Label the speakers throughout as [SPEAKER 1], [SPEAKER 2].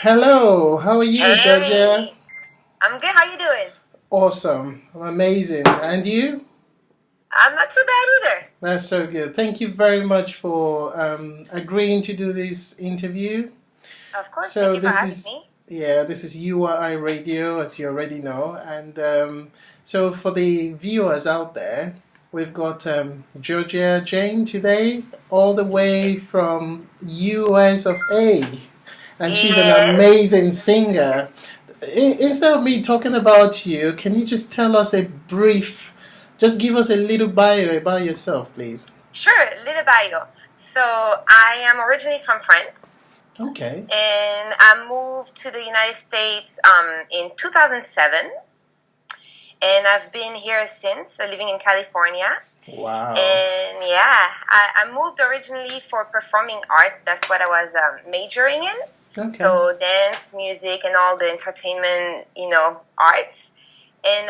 [SPEAKER 1] Hello, how are you, Georgia?
[SPEAKER 2] Hey, I'm good. How you doing?
[SPEAKER 1] Awesome, amazing. And you?
[SPEAKER 2] I'm not too bad either.
[SPEAKER 1] That's so good. Thank you very much for agreeing to do this interview.
[SPEAKER 2] Of course. Thank
[SPEAKER 1] So
[SPEAKER 2] you for
[SPEAKER 1] this
[SPEAKER 2] having
[SPEAKER 1] is
[SPEAKER 2] me.
[SPEAKER 1] this is UYI Radio, as you already know, and so for the viewers out there, we've got Georgia Jane today, all the way
[SPEAKER 2] Yes.
[SPEAKER 1] from US of A, and she's an
[SPEAKER 2] Yes.
[SPEAKER 1] amazing singer. Instead of me talking about you, can you just tell us a brief, just give us a little bio about yourself, please?
[SPEAKER 2] Sure. Little bio. So I am originally from France,
[SPEAKER 1] Okay.
[SPEAKER 2] and I moved to the United States in 2007, and I've been here since, living in California.
[SPEAKER 1] Wow.
[SPEAKER 2] And yeah, I moved originally for performing arts. That's what I was majoring in.
[SPEAKER 1] Okay.
[SPEAKER 2] So dance, music, and all the entertainment, arts. And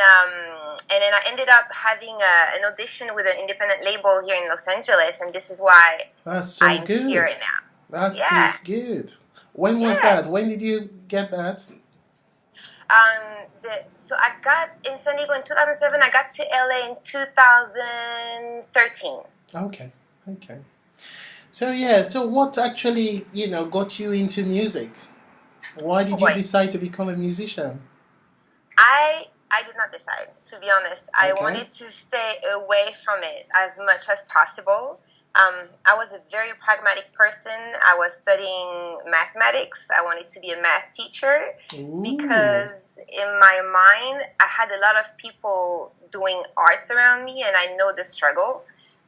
[SPEAKER 2] then I ended up having an audition with an independent label here in Los Angeles, and this is why
[SPEAKER 1] That's so
[SPEAKER 2] I'm here
[SPEAKER 1] good.
[SPEAKER 2] now.
[SPEAKER 1] That
[SPEAKER 2] Yeah,
[SPEAKER 1] is good. When was
[SPEAKER 2] yeah.
[SPEAKER 1] that? When did you get that?
[SPEAKER 2] So I got in San Diego in 2007. I got to LA in 2013.
[SPEAKER 1] Okay. Okay. So yeah, so what actually, got you into music? Why
[SPEAKER 2] Oh
[SPEAKER 1] did you
[SPEAKER 2] boy.
[SPEAKER 1] decide to become a musician?
[SPEAKER 2] I did not decide, to be honest. I
[SPEAKER 1] Okay.
[SPEAKER 2] wanted to stay away from it as much as possible. I was a very pragmatic person. I was studying mathematics. I wanted to be a math teacher
[SPEAKER 1] Ooh.
[SPEAKER 2] because in my mind, I had a lot of people doing arts around me, and I know the struggle.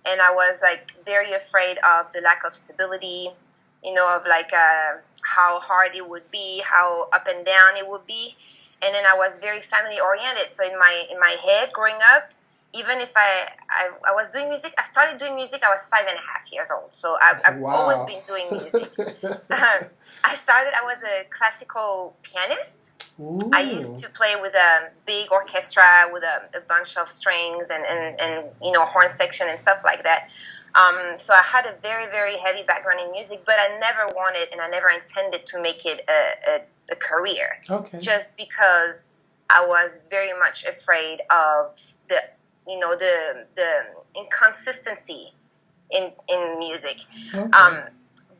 [SPEAKER 2] And I was like very afraid of the lack of stability, of like how hard it would be, how up and down it would be. And then I was very family oriented. So in my head, growing up, even if I was doing music, I started doing music. I was 5.5 years old. So I've always
[SPEAKER 1] Wow.
[SPEAKER 2] been doing music. I was a classical pianist. I used
[SPEAKER 1] Ooh.
[SPEAKER 2] to play with a big orchestra with a bunch of strings and horn section and stuff like that. So I had a very, very heavy background in music, but I never wanted and I never intended to make it a career,
[SPEAKER 1] Okay.
[SPEAKER 2] just because I was very much afraid of the inconsistency in music.
[SPEAKER 1] Okay.
[SPEAKER 2] Um,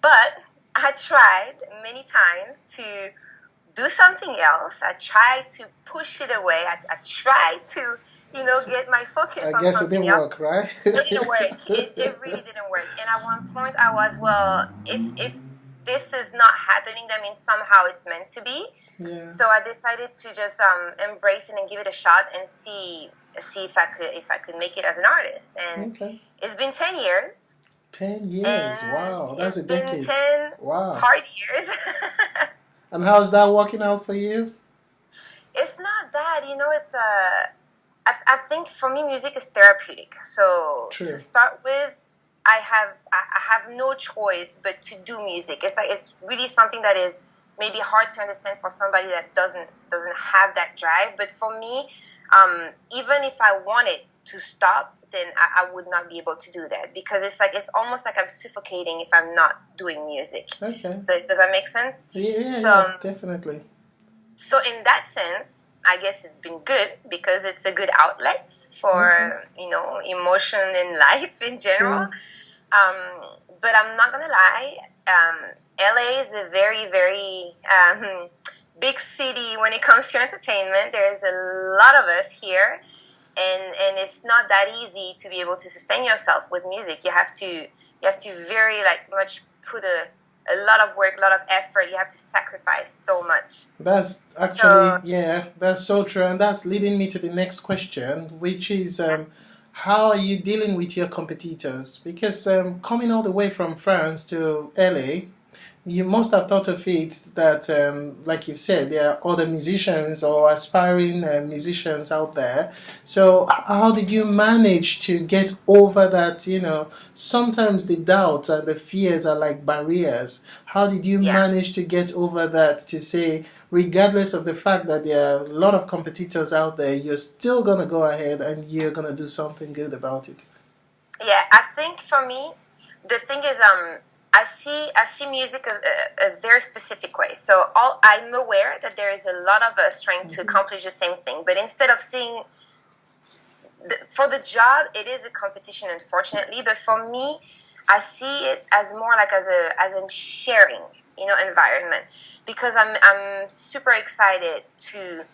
[SPEAKER 2] but I tried many times to do something else. I tried to push it away. I tried to, get my focus
[SPEAKER 1] I
[SPEAKER 2] on
[SPEAKER 1] guess it
[SPEAKER 2] something
[SPEAKER 1] didn't
[SPEAKER 2] else.
[SPEAKER 1] work, right?
[SPEAKER 2] It didn't work. It really didn't work. And at one point, I was, well, if this is not happening, that means somehow it's meant to be.
[SPEAKER 1] Yeah.
[SPEAKER 2] So I decided to just embrace it and give it a shot and see if I could make it as an artist. And
[SPEAKER 1] Okay.
[SPEAKER 2] it's been 10 years,
[SPEAKER 1] 10 years.
[SPEAKER 2] and
[SPEAKER 1] Wow, that's
[SPEAKER 2] it's
[SPEAKER 1] a
[SPEAKER 2] been
[SPEAKER 1] decade.
[SPEAKER 2] 10
[SPEAKER 1] Wow.
[SPEAKER 2] hard years.
[SPEAKER 1] And how's that working out for you?
[SPEAKER 2] It's not that, it's I think for me music is therapeutic. So to
[SPEAKER 1] True.
[SPEAKER 2] start with, I have no choice but to do music. It's like it's really something that is maybe hard to understand for somebody that doesn't have that drive. But for me, even if I wanted to stop, then I would not be able to do that, because it's almost like I'm suffocating if I'm not doing music.
[SPEAKER 1] Okay.
[SPEAKER 2] Does that make sense?
[SPEAKER 1] Yeah, yeah,
[SPEAKER 2] So
[SPEAKER 1] yeah, definitely.
[SPEAKER 2] so in that sense, I guess it's been good because it's a good outlet
[SPEAKER 1] Okay.
[SPEAKER 2] for emotion in life in general.
[SPEAKER 1] True.
[SPEAKER 2] Um, but I'm not gonna lie, LA is a very, very big city when it comes to entertainment. There's a lot of us here, and it's not that easy to be able to sustain yourself with music. You have to very like much put a lot of work, a lot of effort. You have to sacrifice so much.
[SPEAKER 1] That's
[SPEAKER 2] So
[SPEAKER 1] actually, yeah, that's so true. And that's leading me to the next question, which is
[SPEAKER 2] yeah,
[SPEAKER 1] how are you dealing with your competitors? Because coming all the way from France to LA, you must have thought of it that, like you've said, there are other musicians or aspiring musicians out there. So, how did you manage to get over that? Sometimes the doubts and the fears are like barriers. How did you
[SPEAKER 2] yeah.
[SPEAKER 1] manage to get over that to say, regardless of the fact that there are a lot of competitors out there, you're still going to go ahead and you're going to do something good about it?
[SPEAKER 2] Yeah, I think for me, the thing is, I see music a very specific way. So I'm aware that there is a lot of us trying to accomplish the same thing, but instead of seeing for the job, it is a competition, unfortunately. But for me, I see it as more like as a sharing, environment, because I'm super excited to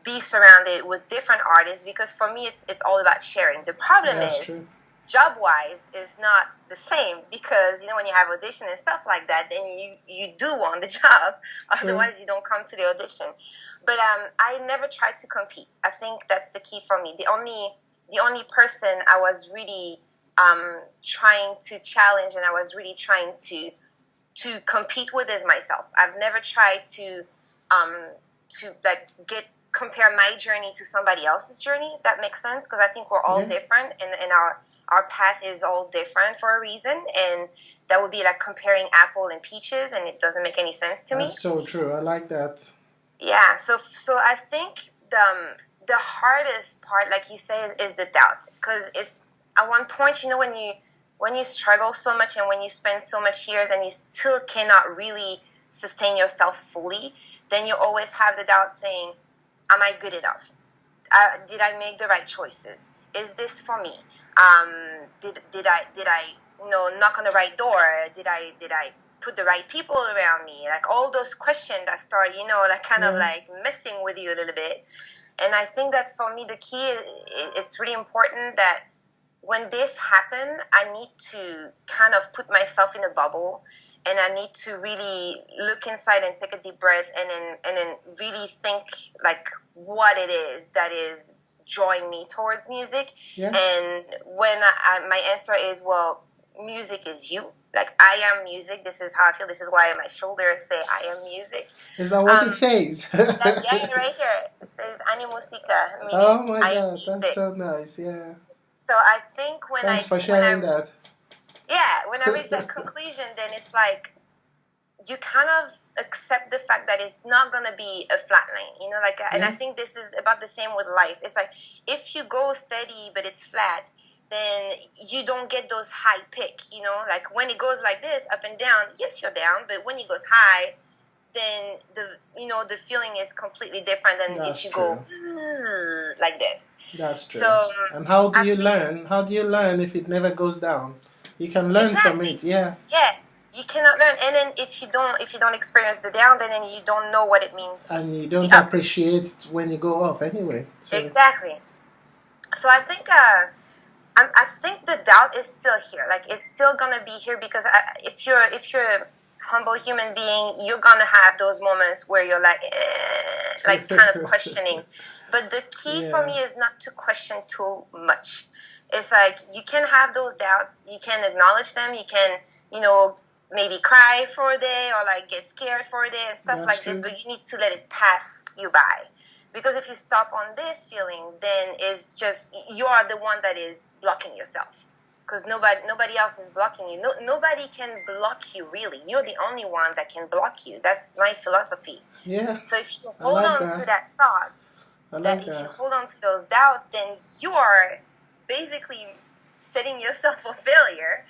[SPEAKER 2] be surrounded with different artists, because for me it's all about sharing. The problem
[SPEAKER 1] That's
[SPEAKER 2] is,
[SPEAKER 1] true.
[SPEAKER 2] job-wise, is not the same, because when you have audition and stuff like that, then you do want the job.
[SPEAKER 1] True.
[SPEAKER 2] Otherwise you don't come to the audition. But I never try to compete. I think that's the key for me. The only person I was really trying to challenge, and I was really trying to compete with, is myself. I've never tried to like compare my journey to somebody else's journey, if that makes sense, because I think we're all different, and our path is all different for a reason, and that would be like comparing apple and peaches, and it doesn't make any sense to me.
[SPEAKER 1] That's so true. I like that.
[SPEAKER 2] Yeah, so I think the hardest part, like you say, is the doubt, because it's at one point, when you struggle so much and when you spend so much years and you still cannot really sustain yourself fully, then you always have the doubt saying, am I good enough? Did I make the right choices? Is this for me? Did I knock on the right door? Did I put the right people around me? Like all those questions that start, like kind of like messing with you a little bit. And I think that for me, the key is, it's really important that when this happens, I need to kind of put myself in a bubble, and I need to really look inside and take a deep breath, and then really think like what it is that is drawing me towards music.
[SPEAKER 1] Yeah.
[SPEAKER 2] And when my answer is, well, music is you. Like, I am music. This is how I feel. This is why my shoulders say I am music.
[SPEAKER 1] Is that what it says?
[SPEAKER 2] Yeah, right here. It says Animusica, meaning
[SPEAKER 1] Oh my
[SPEAKER 2] I am
[SPEAKER 1] God,
[SPEAKER 2] music.
[SPEAKER 1] that's so nice. Yeah.
[SPEAKER 2] So I think
[SPEAKER 1] Thanks for sharing that.
[SPEAKER 2] Yeah, when I reach that conclusion, then it's like you kind of accept the fact that it's not going to be a flat line, and I think this is about the same with life. It's like, if you go steady but it's flat, then you don't get those high peak, like when it goes like this, up and down, yes, you're down, but when it goes high, then the feeling is completely different than if you go like this.
[SPEAKER 1] That's true.
[SPEAKER 2] So,
[SPEAKER 1] and how do you learn? How do you learn if it never goes down? You can learn from it. Yeah.
[SPEAKER 2] Yeah. You cannot learn, and then if you don't experience the down, then you don't know what it means.
[SPEAKER 1] And you don't appreciate it when you go up anyway. So.
[SPEAKER 2] Exactly. So I think I think the doubt is still here. Like, it's still gonna be here, because if you're a humble human being, you're gonna have those moments where you're like kind of questioning. But the key for me is not to question too much. It's like, you can have those doubts, you can acknowledge them, you can maybe cry for a day, or like get scared for a day and stuff like this, but you need to let it pass you by. Because if you stop on this feeling, then it's just, you are the one that is blocking yourself. Because nobody else is blocking you. Nobody can block you, really. You're the only one that can block you. That's my philosophy.
[SPEAKER 1] Yeah.
[SPEAKER 2] So if you hold on to that thought, if you hold on to those doubts, then you are basically setting yourself for failure.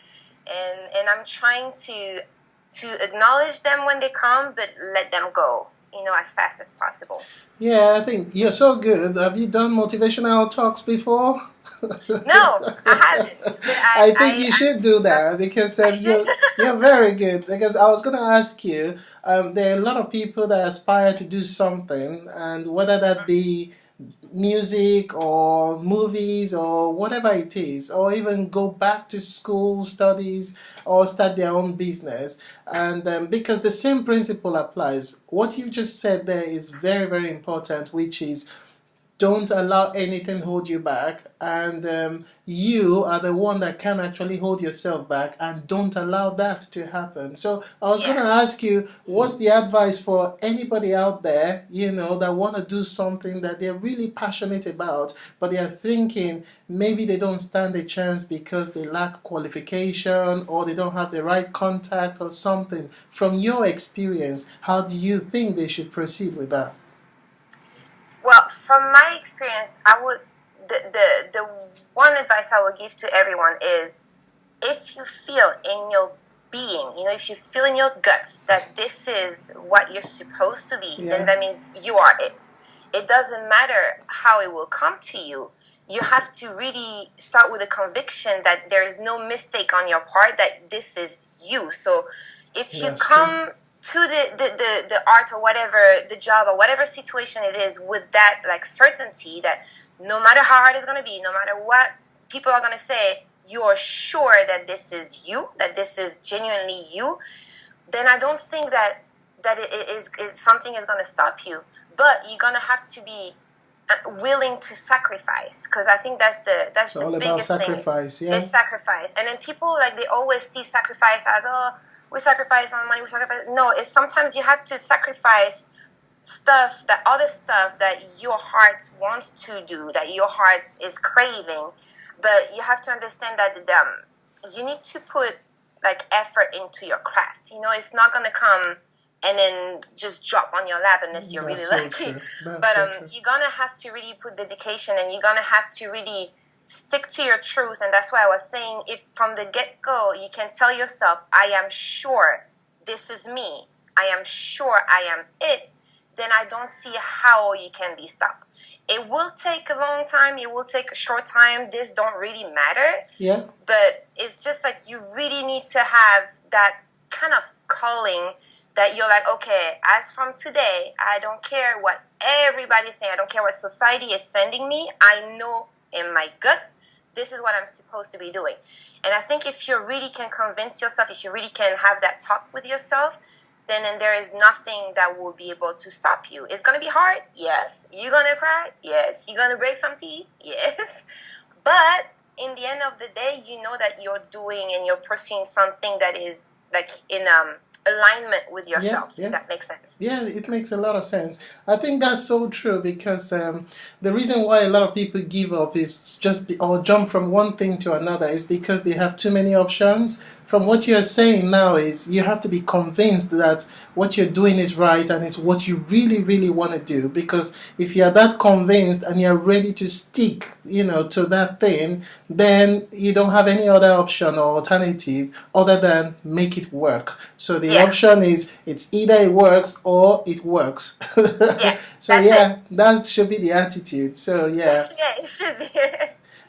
[SPEAKER 2] And I'm trying to acknowledge them when they come, but let them go, as fast as possible.
[SPEAKER 1] Yeah, I think you're so good. Have you done motivational talks before?
[SPEAKER 2] No, I haven't.
[SPEAKER 1] I think you should do that, because you're very good. Because I was going to ask you, there are a lot of people that aspire to do something, and whether that be music or movies or whatever it is, or even go back to school studies or start their own business. And because the same principle applies, what you just said there is very, very important, which is, don't allow anything hold you back, and you are the one that can actually hold yourself back, and don't allow that to happen. So I was going to ask you, what's the advice for anybody out there, that want to do something that they're really passionate about, but they are thinking maybe they don't stand a chance because they lack qualification, or they don't have the right contact or something. From your experience, how do you think they should proceed with that?
[SPEAKER 2] Well, from my experience, the one advice I would give to everyone is, if you feel in your being, if you feel in your guts that this is what you're supposed to be, then that means you are it. It doesn't matter how it will come to you. You have to really start with a conviction that there is no mistake on your part, that this is you. So if you come to the art or whatever, the job or whatever situation it is, with that like certainty that no matter how hard it's going to be, no matter what people are going to say, you are sure that this is you, that this is genuinely you, then I don't think that it is something is going to stop you. But you're going to have to be willing to sacrifice, because I think that's the biggest
[SPEAKER 1] sacrifice,
[SPEAKER 2] thing. Is sacrifice. And then people, like, they always see sacrifice as, we sacrifice on money, we sacrifice. No, it's sometimes you have to sacrifice other stuff that your heart wants to do, that your heart is craving. But you have to understand that you need to put like effort into your craft. It's not going to come and then just drop on your lap unless you're really lucky. But you're going to have to really put dedication, and you're going to have to really stick to your truth. And that's why I was saying, if from the get-go you can tell yourself, I am sure this is me, I am sure I am it, then I don't see how you can be stopped. It will take a long time, it will take a short time, this don't really matter.
[SPEAKER 1] Yeah.
[SPEAKER 2] But it's just like you really need to have that kind of calling that you're like, okay, as from today, I don't care what everybody's saying, I don't care what society is sending me, I know in my guts, this is what I'm supposed to be doing. And I think if you really can convince yourself, if you really can have that talk with yourself, then there is nothing that will be able to stop you. It's going to be hard, yes. You're going to cry, yes. You're going to break some teeth, yes. But in the end of the day, you know that you're doing and you're pursuing something that is like in alignment with yourself, if that makes sense.
[SPEAKER 1] Yeah, it makes a lot of sense. I think that's so true, because the reason why a lot of people give up is or jump from one thing to another is because they have too many options. From what you're saying now is you have to be convinced that what you're doing is right and it's what you really, really want to do. Because if you're that convinced and you're ready to stick, to that thing, then you don't have any other option or alternative other than make it work. So the option is, it's either it works or it works. So that should be the attitude. So
[SPEAKER 2] it should be.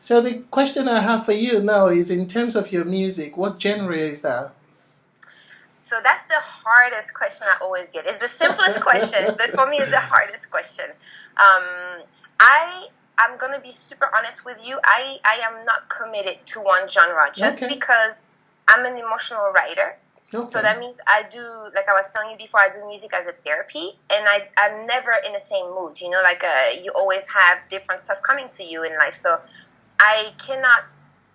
[SPEAKER 1] So the question I have for you now is, in terms of your music, what genre is that?
[SPEAKER 2] So that's the hardest question I always get. It's the simplest question, but for me it's the hardest question. I'm going to be super honest with you. I am not committed to one genre, just because I'm an emotional writer. Okay. So that means I do, like I was telling you before, I do music as a therapy, and I'm never in the same mood. You always have different stuff coming to you in life. So I cannot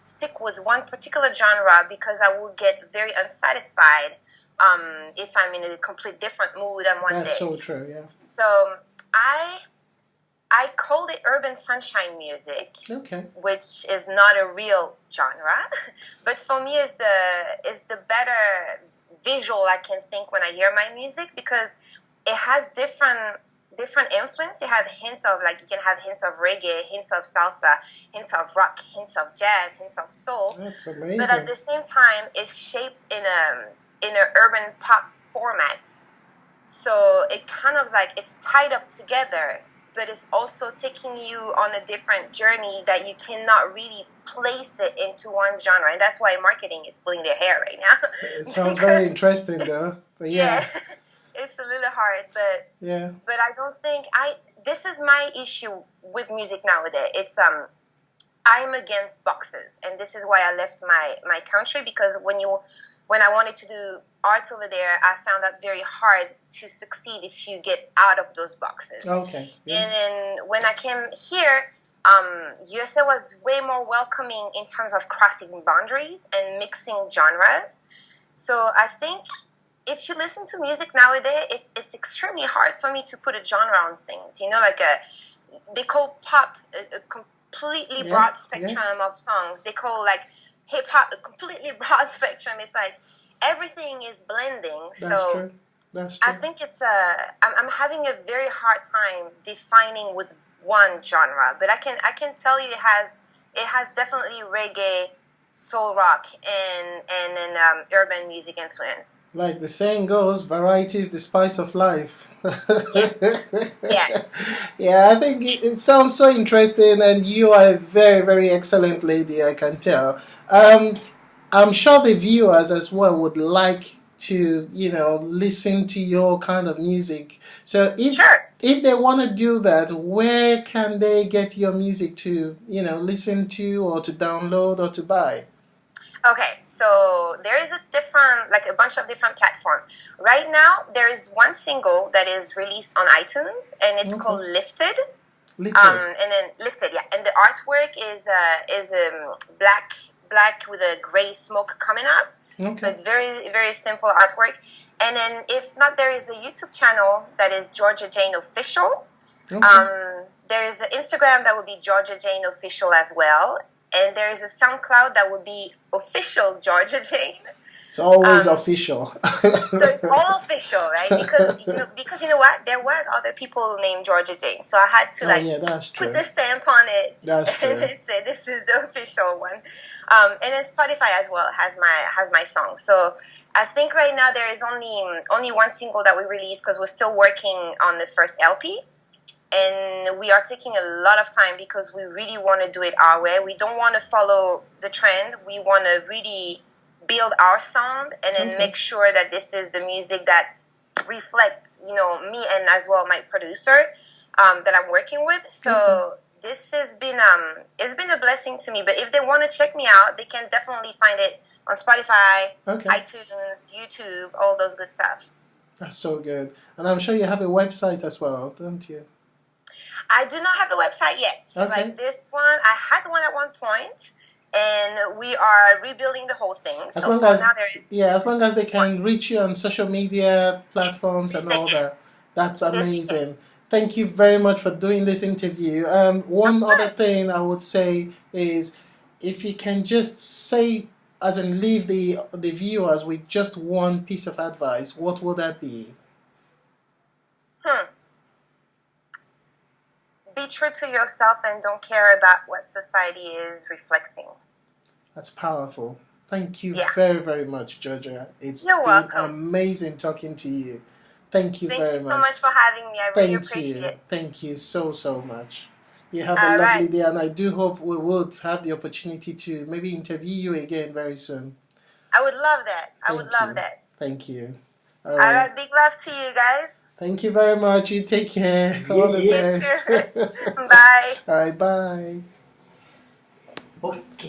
[SPEAKER 2] stick with one particular genre, because I will get very unsatisfied if I'm in a complete different mood on one day.
[SPEAKER 1] That's so true, yeah.
[SPEAKER 2] So I call it urban sunshine music, which is not a real genre, but for me is the better visual I can think when I hear my music, because it has different influence. You have hints of, like, you can have hints of reggae, hints of salsa, hints of rock, hints of jazz, hints of soul.
[SPEAKER 1] That's amazing.
[SPEAKER 2] But at the same time, it's shaped in an urban pop format. So it kind of like, it's tied up together, but it's also taking you on a different journey that you cannot really place it into one genre. And that's why marketing is pulling their hair right now.
[SPEAKER 1] It sounds very interesting, though. But yeah.
[SPEAKER 2] It's a little hard, but I don't think this is my issue with music nowadays. It's I'm against boxes, and this is why I left my country, because when I wanted to do arts over there, I found that very hard to succeed if you get out of those boxes.
[SPEAKER 1] Okay. Yeah.
[SPEAKER 2] And then when I came here, USA was way more welcoming in terms of crossing boundaries and mixing genres. So I think if you listen to music nowadays, it's extremely hard for me to put a genre on things. They call pop a completely broad spectrum of songs. They call like hip hop a completely broad spectrum. It's like everything is blending.
[SPEAKER 1] That's true.
[SPEAKER 2] I think I'm having a very hard time defining with one genre, but I can tell you it has definitely reggae soul rock and then urban music influence.
[SPEAKER 1] Like the saying goes, variety is the spice of life.
[SPEAKER 2] Yeah, yeah.
[SPEAKER 1] Yeah, I think it sounds so interesting, and you are a very, very excellent lady, I can tell. I'm sure the viewers as well would like to, listen to your kind of music. So
[SPEAKER 2] Sure.
[SPEAKER 1] if they want to do that, where can they get your music to, listen to or to download or to buy?
[SPEAKER 2] Okay, so there is a bunch of different platforms. Right now, there is one single that is released on iTunes, and it's called Lifted.
[SPEAKER 1] Lifted.
[SPEAKER 2] And then Lifted, yeah. And the artwork is black with a gray smoke coming up.
[SPEAKER 1] Okay.
[SPEAKER 2] So it's very, very simple artwork. And then if not, there is a YouTube channel that is Georgia Jane Official.
[SPEAKER 1] Okay.
[SPEAKER 2] There is an Instagram that would be Georgia Jane Official as well. And there is a SoundCloud that would be Official Georgia Jane.
[SPEAKER 1] It's always official.
[SPEAKER 2] So it's all official, right? Because you know what? There was other people named Georgia Jane. So I had to put the stamp on it.
[SPEAKER 1] That's true.
[SPEAKER 2] And it said this is the official one. And then Spotify as well has my song. So I think right now there is only one single that we released because we're still working on the first LP. And we are taking a lot of time because we really want to do it our way. We don't want to follow the trend. We want to really build our sound and then make sure that this is the music that reflects, me and as well my producer that I'm working with. So this has been it's been a blessing to me. But if they want to check me out, they can definitely find it on Spotify, iTunes, YouTube, all those good stuff.
[SPEAKER 1] That's so good. And I'm sure you have a website as well, don't you?
[SPEAKER 2] I do not have a website yet.
[SPEAKER 1] Okay.
[SPEAKER 2] Like this one, I had one at one point, and we are rebuilding the whole thing.
[SPEAKER 1] As long as they can reach you on social media platforms and all that, that's amazing. Thank you very much for doing this interview. One other thing I would say is, if you can just say, as in leave the viewers with just one piece of advice, what would that be?
[SPEAKER 2] Be true to yourself and don't care about what society is reflecting.
[SPEAKER 1] That's powerful. Thank you very, very much, Georgia.
[SPEAKER 2] You're welcome.
[SPEAKER 1] Amazing talking to you. Thank you very much.
[SPEAKER 2] Thank you so much for having me. I really appreciate it.
[SPEAKER 1] Thank you so, so much. You have a lovely day, and I do hope we would have the opportunity to maybe interview you again very soon.
[SPEAKER 2] I would love that. I would love that.
[SPEAKER 1] Thank you.
[SPEAKER 2] All right. Big love to you guys.
[SPEAKER 1] Thank you very much. You take care. All the best.
[SPEAKER 2] Bye.
[SPEAKER 1] All right. Bye.
[SPEAKER 3] Okay.